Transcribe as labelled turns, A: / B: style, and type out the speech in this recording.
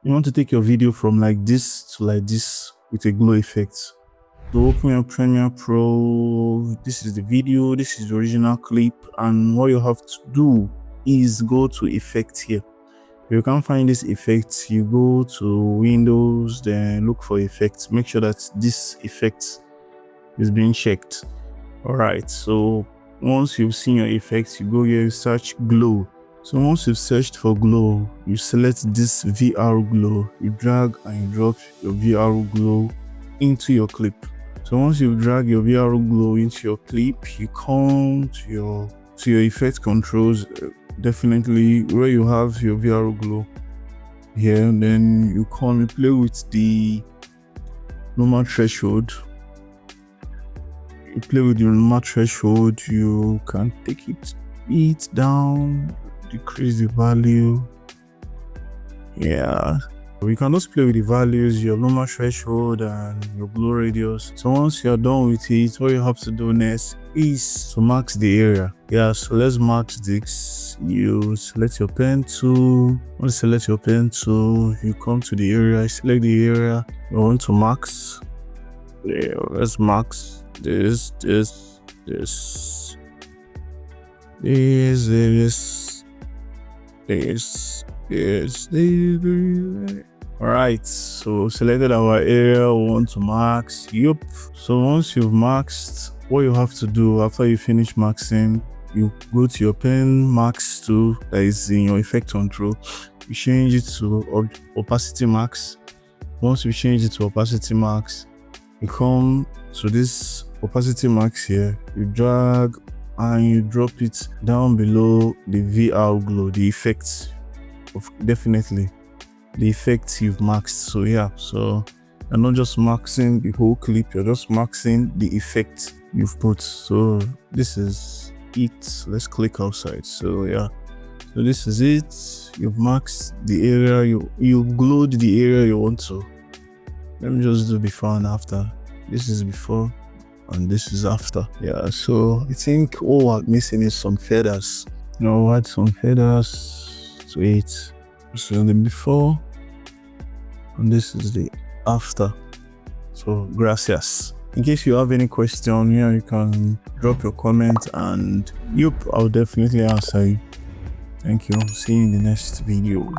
A: You want to take your video from like this to like this with a glow effect. So open your Premiere Pro. This is the video, this is the original clip, and what you have to do is go to effect here. If you can't find this effect, you go to Windows, then look for effects. Make sure that this effect is being checked. Alright, so once you've seen your effects, you go here, you search glow. So once you've searched for glow, you select this VR glow, you drag and you drop your VR glow into your clip. So once you drag your VR glow into your clip, you come to your effect controls, definitely where you have your VR glow here, and then you come and play with the normal threshold. You play with your normal threshold, you can take it down, decrease the value. Yeah, we can just play with the values, your normal threshold and your glow radius. So once you're done with it, what you have to do next is to mask the area. Yeah, so let's mask this. You select your pen tool. Once you select your pen tool, you come to the area, select the area you want to mask. Yeah, let's mask this. Alright, so selected our area we want to mask. Yup. So once you've masked, what you have to do after you finish masking, you go to your pen max tool that is in your effect control. You change it to opacity max. Once you change it to opacity max, you come to this opacity max here, you drag and you drop it down below the VR glow, the effects of definitely the effects you've maxed. So yeah, so you're not just maxing the whole clip, you're just maxing the effect you've put. So this is it. Let's click outside. So yeah, so this is it. You've maxed the area, you've glowed the area you want to. Let me just do before and after. This is before and this is after. Yeah, so I think all we're missing is some feathers. Add some feathers to it. This is the before and this is the after. So gracias. In case you have any question here, you can drop your comment and I'll definitely answer you. Thank you. See you in the next video.